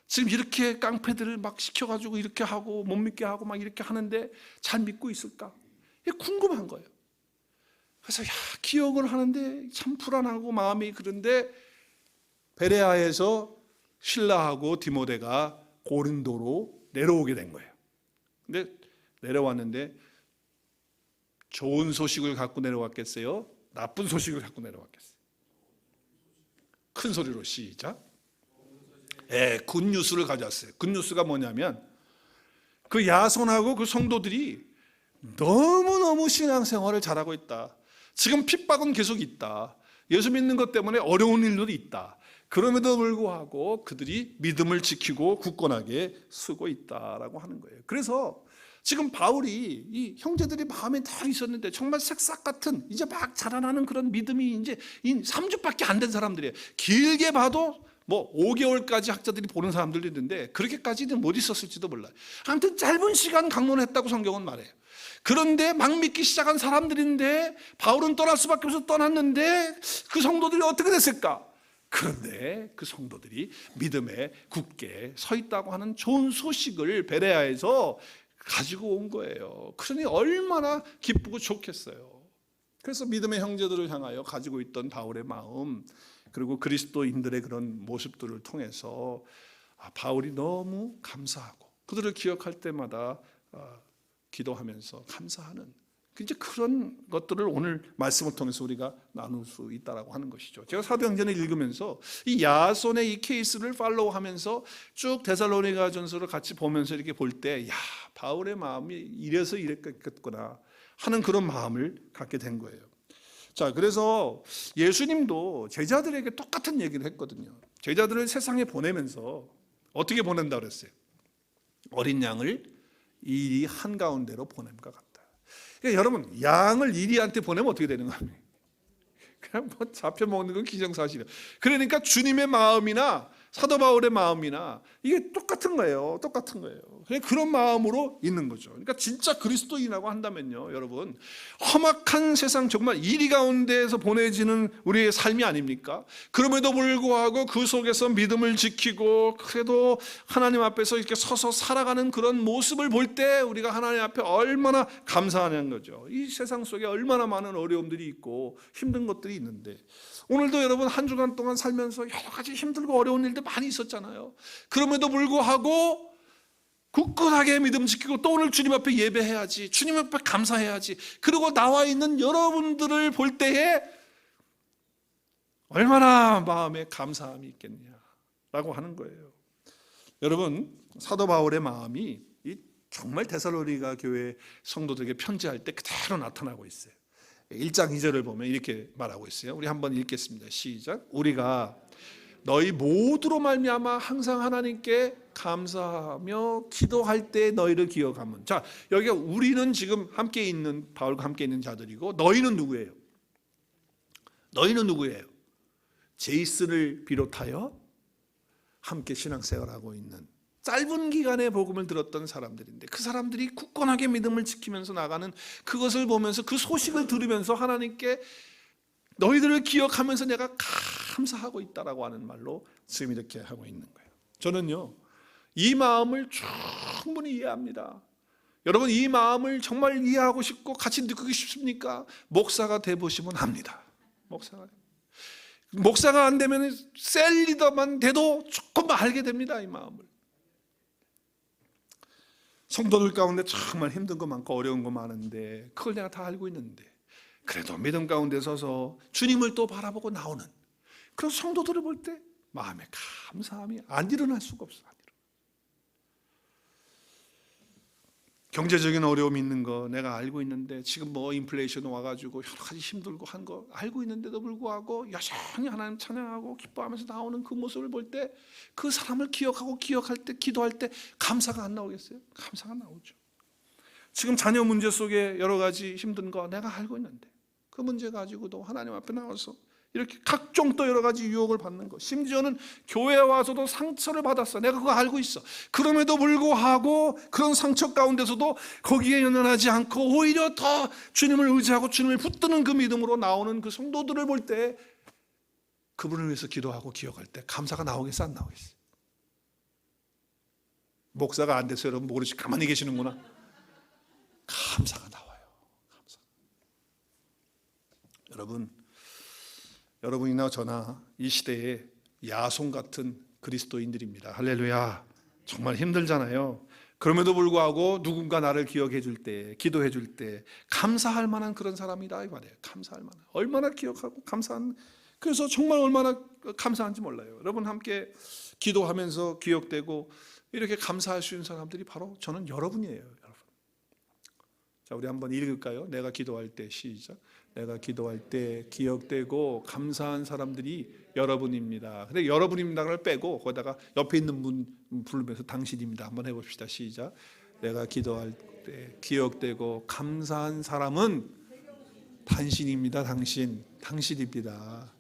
지금 이렇게 깡패들을 막 시켜가지고 이렇게 하고 못 믿게 하고 막 이렇게 하는데 잘 믿고 있을까? 이게 궁금한 거예요. 그래서 기억을 하는데 참 불안하고 마음이 그런데 베레아에서 실라하고 디모데가 고린도로 내려오게 된 거예요. 근데 내려왔는데 좋은 소식을 갖고 내려왔겠어요? 나쁜 소식을 갖고 내려왔겠어요? 큰 소리로 시작. 굿뉴스를 가져왔어요. 굿뉴스가 뭐냐면 그 야손하고 그 성도들이 너무너무 신앙생활을 잘하고 있다. 지금 핍박은 계속 있다. 예수 믿는 것 때문에 어려운 일들이 있다. 그럼에도 불구하고 그들이 믿음을 지키고 굳건하게 서고 있다라고 하는 거예요. 그래서 지금 바울이 이 형제들이 마음에 다 있었는데 정말 새싹 같은 이제 막 자라나는 그런 믿음이 이제 3주밖에 안 된 사람들이에요. 길게 봐도 뭐 5개월까지 학자들이 보는 사람들도 있는데 그렇게까지는 못 있었을지도 몰라요. 아무튼 짧은 시간 강론했다고 성경은 말해요. 그런데 막 믿기 시작한 사람들인데 바울은 떠날 수밖에 없어서 떠났는데 그 성도들이 어떻게 됐을까? 그런데 그 성도들이 믿음에 굳게 서 있다고 하는 좋은 소식을 베레아에서 가지고 온 거예요. 그러니 얼마나 기쁘고 좋겠어요. 그래서 믿음의 형제들을 향하여 가지고 있던 바울의 마음, 그리고 그리스도인들의 그런 모습들을 통해서 바울이 너무 감사하고 그들을 기억할 때마다 기도하면서 감사하는 이제 그런 것들을 오늘 말씀을 통해서 우리가 나눌 수 있다라고 하는 것이죠. 제가 사도행전을 읽으면서 이 야손의 이 케이스를 팔로우하면서 쭉 데살로니가전서를 같이 보면서 이렇게 볼 때, 야, 바울의 마음이 이래서 이랬겠구나 하는 그런 마음을 갖게 된 거예요. 자, 그래서 예수님도 제자들에게 똑같은 얘기를 했거든요. 제자들을 세상에 보내면서 어떻게 보낸다 그랬어요? 어린 양을 이리 한가운데로 보냄과 같다. 그러니까 여러분, 양을 이리한테 보내면 어떻게 되는 겁니까? 그냥 뭐 잡혀 먹는 건 기정사실이에요. 그러니까 주님의 마음이나 사도 바울의 마음이나 이게 똑같은 거예요. 똑같은 거예요. 그런 마음으로 있는 거죠. 그러니까 진짜 그리스도인이라고 한다면요, 여러분, 험악한 세상 정말 이리 가운데에서 보내지는 우리의 삶이 아닙니까? 그럼에도 불구하고 그 속에서 믿음을 지키고 그래도 하나님 앞에서 이렇게 서서 살아가는 그런 모습을 볼 때 우리가 하나님 앞에 얼마나 감사하냐는 거죠. 이 세상 속에 얼마나 많은 어려움들이 있고 힘든 것들이 있는데, 오늘도 여러분 한 주간 동안 살면서 여러 가지 힘들고 어려운 일들 많이 있었잖아요. 그럼에도 불구하고 굳건하게 믿음 지키고 또 오늘 주님 앞에 예배해야지, 주님 앞에 감사해야지, 그리고 나와 있는 여러분들을 볼 때에 얼마나 마음에 감사함이 있겠냐라고 하는 거예요. 여러분, 사도 바울의 마음이 정말 데살로니가 교회 성도들에게 편지할 때 그대로 나타나고 있어요. 1장 2절을 보면 이렇게 말하고 있어요. 우리 한번 읽겠습니다. 시작. 우리가 너희 모두로 말미암아 항상 하나님께 감사하며 기도할 때 너희를 기억하면. 자, 여기가 우리는 지금 함께 있는, 바울과 함께 있는 자들이고, 너희는 누구예요? 너희는 누구예요? 제이슨을 비롯하여 함께 신앙생활하고 있는 짧은 기간에 복음을 들었던 사람들인데, 그 사람들이 굳건하게 믿음을 지키면서 나가는 그것을 보면서, 그 소식을 들으면서 하나님께 너희들을 기억하면서 내가 감사하고 있다라고 하는 말로 지금 이렇게 하고 있는 거예요. 저는요, 이 마음을 충분히 이해합니다. 여러분, 이 마음을 정말 이해하고 싶고 같이 느끼고 싶습니까? 목사가 돼보시면 합니다. 목사가 안 되면 셀 리더만 돼도 조금 알게 됩니다. 이 마음을. 성도들 가운데 정말 힘든 거 많고 어려운 거 많은데 그걸 내가 다 알고 있는데 그래도 믿음 가운데 서서 주님을 또 바라보고 나오는 그런 성도들을 볼 때 마음에 감사함이 안 일어날 수가 없어요. 경제적인 어려움이 있는 거 내가 알고 있는데, 지금 뭐 인플레이션 와가지고 여러 가지 힘들고 한 거 알고 있는데도 불구하고 여전히 하나님 찬양하고 기뻐하면서 나오는 그 모습을 볼 때 그 사람을 기억하고 기억할 때 기도할 때 감사가 안 나오겠어요? 감사가 나오죠. 지금 자녀 문제 속에 여러 가지 힘든 거 내가 알고 있는데 그 문제 가지고도 하나님 앞에 나와서 이렇게 각종 또 여러 가지 유혹을 받는 거, 심지어는 교회에 와서도 상처를 받았어. 내가 그거 알고 있어. 그럼에도 불구하고 그런 상처 가운데서도 거기에 연연하지 않고 오히려 더 주님을 의지하고 주님을 붙드는 그 믿음으로 나오는 그 성도들을 볼 때 그분을 위해서 기도하고 기억할 때 감사가 나오겠어, 안 나오겠어? 목사가 안 돼서 여러분 모르시 가만히 계시는구나. 감사가 나와요. 감사. 여러분이나 저나 이 시대에 야손 같은 그리스도인들입니다. 할렐루야. 정말 힘들잖아요. 그럼에도 불구하고 누군가 나를 기억해 줄 때, 기도해 줄 때 감사할 만한 그런 사람이다 이 말이에요. 감사할 만한. 얼마나 기억하고 감사한. 그래서 정말 얼마나 감사한지 몰라요. 여러분 함께 기도하면서 기억되고 이렇게 감사할 수 있는 사람들이 바로 저는 여러분이에요. 여러분. 자, 우리 한번 읽을까요? 내가 기도할 때 시작. 내가 기도할 때 기억되고 감사한 사람들이 여러분입니다. 근데 여러분입니다를 빼고 거기다가 옆에 있는 분 부르면서 당신입니다. 한번 해봅시다. 시작. 내가 기도할 때 기억되고 감사한 사람은 당신입니다. 당신입니다.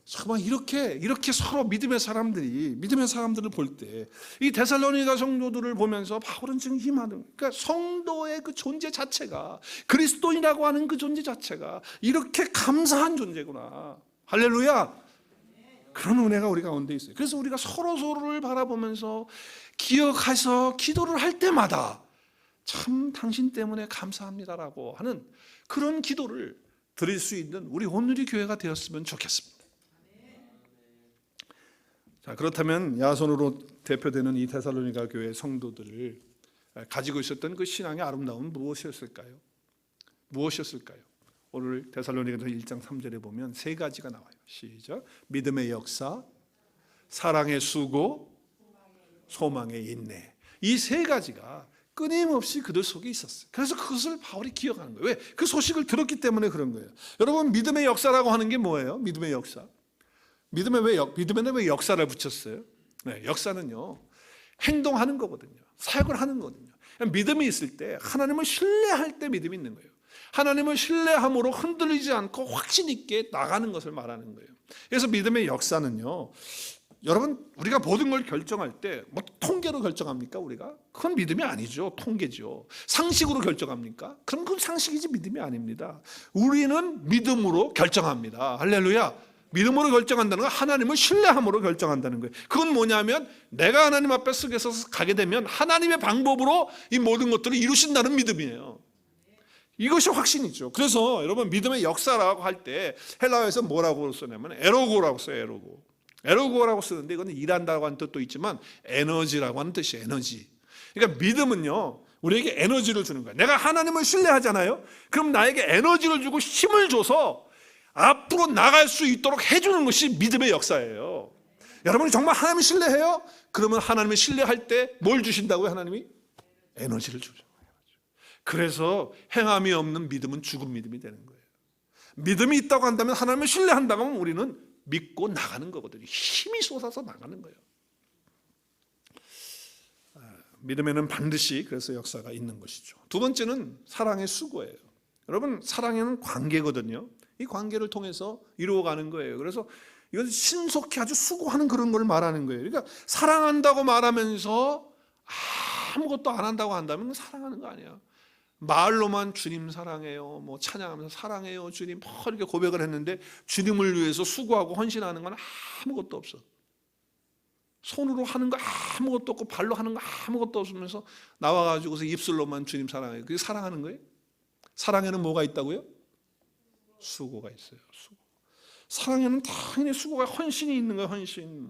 정말 이렇게 서로 믿음의 사람들을 볼 때 이 데살로니가 성도들을 보면서 바울은 지금 힘하는, 그러니까 성도의 그 존재 자체가, 그리스도인이라고 하는 그 존재 자체가 이렇게 감사한 존재구나. 할렐루야. 그런 은혜가 우리 가운데 있어요. 그래서 우리가 서로를 바라보면서 기억해서 기도를 할 때마다 참 당신 때문에 감사합니다라고 하는 그런 기도를 드릴 수 있는 우리 온누리 교회가 되었으면 좋겠습니다. 자, 그렇다면 야손으로 대표되는 이 데살로니가 교회 성도들을 가지고 있었던 그 신앙의 아름다움은 무엇이었을까요? 오늘 데살로니가서 1장 3절에 보면 세 가지가 나와요. 시작. 믿음의 역사, 사랑의 수고, 소망의 인내. 이 세 가지가 끊임없이 그들 속에 있었어요. 그래서 그것을 바울이 기억하는 거예요. 왜? 그 소식을 들었기 때문에 그런 거예요. 여러분, 믿음의 역사라고 하는 게 뭐예요? 믿음의 역사. 믿음에는 왜 역사를 붙였어요? 네, 역사는요, 행동하는 거거든요. 사역을 하는 거거든요. 믿음이 있을 때, 하나님을 신뢰할 때 믿음이 있는 거예요. 하나님을 신뢰함으로 흔들리지 않고 확신 있게 나가는 것을 말하는 거예요. 그래서 믿음의 역사는요, 여러분, 우리가 모든 걸 결정할 때 뭐 통계로 결정합니까? 우리가? 그건 믿음이 아니죠. 통계죠. 상식으로 결정합니까? 그럼 그건 상식이지 믿음이 아닙니다. 우리는 믿음으로 결정합니다. 할렐루야. 믿음으로 결정한다는 건 하나님을 신뢰함으로 결정한다는 거예요. 그건 뭐냐면 내가 하나님 앞에 서게 서서 가게 되면 하나님의 방법으로 이 모든 것들을 이루신다는 믿음이에요. 이것이 확신이죠. 그래서 여러분, 믿음의 역사라고 할 때 헬라어에서 뭐라고 쓰냐면 에로고라고 써요. 에로고라고 쓰는데 이거는 일한다고 하는 뜻도 있지만 에너지라고 하는 뜻이에요. 에너지. 그러니까 믿음은요, 우리에게 에너지를 주는 거예요. 내가 하나님을 신뢰하잖아요. 그럼 나에게 에너지를 주고 힘을 줘서 앞으로 나갈 수 있도록 해주는 것이 믿음의 역사예요. 여러분이 정말 하나님을 신뢰해요? 그러면 하나님을 신뢰할 때 뭘 주신다고요? 하나님이? 에너지를 주죠. 그래서 행함이 없는 믿음은 죽은 믿음이 되는 거예요. 믿음이 있다고 한다면, 하나님을 신뢰한다고 하면 우리는 믿고 나가는 거거든요. 힘이 쏟아서 나가는 거예요. 믿음에는 반드시 그래서 역사가 있는 것이죠. 두 번째는 사랑의 수고예요. 여러분, 사랑에는 관계거든요. 이 관계를 통해서 이루어가는 거예요. 그래서 이건 신속히 아주 수고하는 그런 걸 말하는 거예요. 그러니까 사랑한다고 말하면서 아무것도 안 한다고 한다면 사랑하는 거 아니야. 말로만 주님 사랑해요, 뭐 찬양하면서 사랑해요 주님, 이렇게 고백을 했는데 주님을 위해서 수고하고 헌신하는 건 아무것도 없어. 손으로 하는 거 아무것도 없고 발로 하는 거 아무것도 없으면서 나와가지고서 입술로만 주님 사랑해요. 그게 사랑하는 거예요? 사랑에는 뭐가 있다고요? 수고가 있어요. 수고. 사랑에는 당연히 수고가, 헌신이 있는 거예요. 헌신.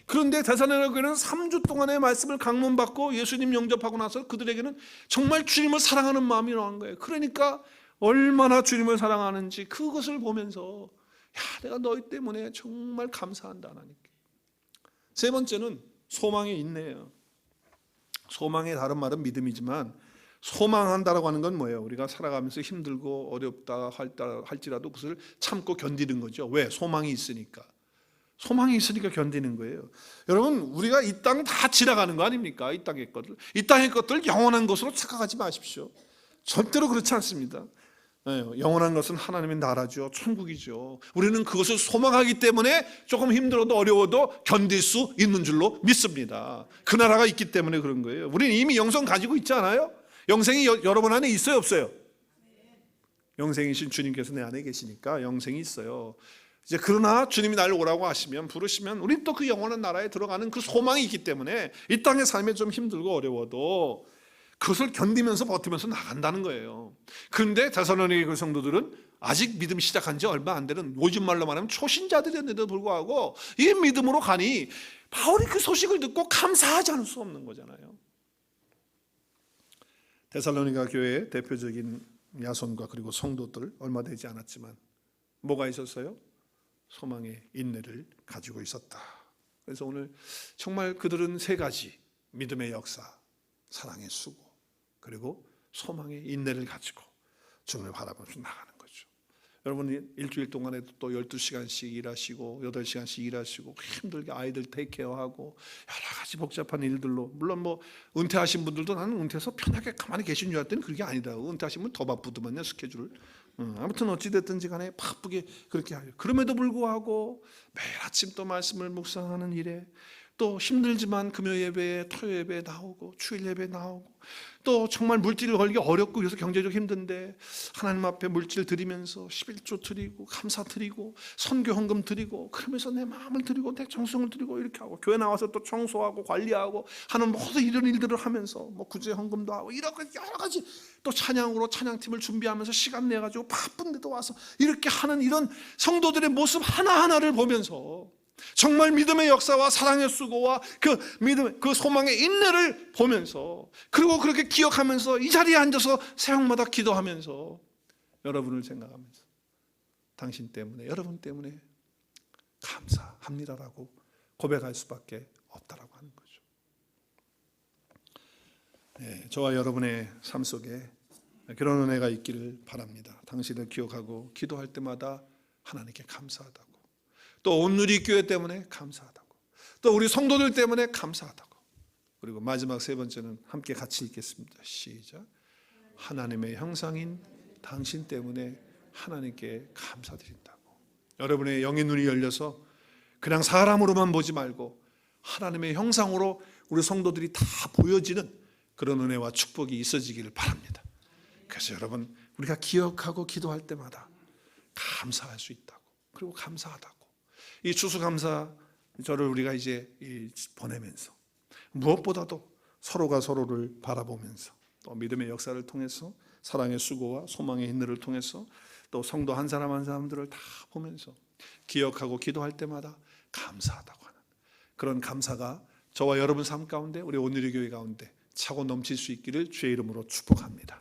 그런데 데살로니가 교회는 3주 동안의 말씀을 강론받고 예수님 영접하고 나서 그들에게는 정말 주님을 사랑하는 마음이 나온 거예요. 그러니까 얼마나 주님을 사랑하는지 그것을 보면서 내가 너희 때문에 정말 감사한다 하나님께. 세 번째는 소망의 인내예요. 소망의 다른 말은 믿음이지만 소망한다라고 하는 건 뭐예요? 우리가 살아가면서 힘들고 어렵다 할지라도 그것을 참고 견디는 거죠. 왜? 소망이 있으니까. 소망이 있으니까 견디는 거예요. 여러분, 우리가 이 땅 다 지나가는 거 아닙니까? 이 땅의 것들 영원한 것으로 착각하지 마십시오. 절대로 그렇지 않습니다. 영원한 것은 하나님의 나라죠. 천국이죠. 우리는 그것을 소망하기 때문에 조금 힘들어도 어려워도 견딜 수 있는 줄로 믿습니다. 그 나라가 있기 때문에 그런 거예요. 우리는 이미 영생 가지고 있지 않아요? 영생이 여러분 안에 있어요, 없어요? 영생이신 주님께서 내 안에 계시니까 영생이 있어요. 이제 그러나 주님이 나를 오라고 하시면, 부르시면 우리 또 그 영원한 나라에 들어가는 그 소망이 있기 때문에 이 땅의 삶에 좀 힘들고 어려워도 그것을 견디면서 버티면서 나간다는 거예요. 그런데 데살로니가 그 성도들은 아직 믿음 시작한 지 얼마 안 되는, 요즘 말로 말하면 초신자들이었는데도 불구하고 이 믿음으로 가니 바울이 그 소식을 듣고 감사하지 않을 수 없는 거잖아요. 데살로니가 교회의 대표적인 야손과 그리고 성도들 얼마 되지 않았지만 뭐가 있었어요? 소망의 인내를 가지고 있었다. 그래서 오늘 정말 그들은 세 가지, 믿음의 역사, 사랑의 수고, 그리고 소망의 인내를 가지고 주님을 바라보면서 나가는 거죠. 여러분이 일주일 동안에도 또 12시간씩 일하시고 8시간씩 일하시고 힘들게 아이들 테이크케어하고 여러 가지 복잡한 일들로, 물론 뭐 은퇴하신 분들도 나는 은퇴해서 편하게 가만히 계신 줄 알았더니 그게 아니다. 은퇴하신 분 더 바쁘더만요, 스케줄. 아무튼 어찌됐든지 간에 바쁘게 그렇게 하요. 그럼에도 불구하고 매일 아침 또 말씀을 묵상하는 일에, 또 힘들지만 금요 예배에 토요 예배에 나오고 주일 예배에 나오고, 또 정말 물질을 걸기 어렵고 그래서 경제적으로 힘든데 하나님 앞에 물질 드리면서 11조 드리고 감사 드리고 선교 헌금 드리고, 그러면서 내 마음을 드리고 내 정성을 드리고 이렇게 하고, 교회 나와서 또 청소하고 관리하고 하는 모든 이런 일들을 하면서 뭐 구제 헌금도 하고 여러 가지, 또 찬양으로 찬양팀을 준비하면서 시간 내 가지고 바쁜데도 와서 이렇게 하는 이런 성도들의 모습 하나하나를 보면서 정말 믿음의 역사와 사랑의 수고와 그 믿음, 그 소망의 인내를 보면서, 그리고 그렇게 기억하면서 이 자리에 앉아서 새벽마다 기도하면서 여러분을 생각하면서 당신 때문에, 여러분 때문에 감사합니다라고 고백할 수밖에 없다라고 하는 거죠. 네, 저와 여러분의 삶 속에 그런 은혜가 있기를 바랍니다. 당신을 기억하고 기도할 때마다 하나님께 감사하다고, 또 온누리교회 때문에 감사하다고, 또 우리 성도들 때문에 감사하다고. 그리고 마지막 세 번째는 함께 같이 읽겠습니다. 시작. 하나님의 형상인 당신 때문에 하나님께 감사드린다고. 여러분의 영의 눈이 열려서 그냥 사람으로만 보지 말고 하나님의 형상으로 우리 성도들이 다 보여지는 그런 은혜와 축복이 있어지기를 바랍니다. 그래서 여러분, 우리가 기억하고 기도할 때마다 감사할 수 있다고, 그리고 감사하다고. 이 추수감사절을 우리가 이제 보내면서 무엇보다도 서로가 서로를 바라보면서, 또 믿음의 역사를 통해서 사랑의 수고와 소망의 인내를 통해서 또 성도 한 사람 한 사람들을 다 보면서 기억하고 기도할 때마다 감사하다고 하는 그런 감사가 저와 여러분 삶 가운데, 우리 온누리 교회 가운데 차고 넘칠 수 있기를 주의 이름으로 축복합니다.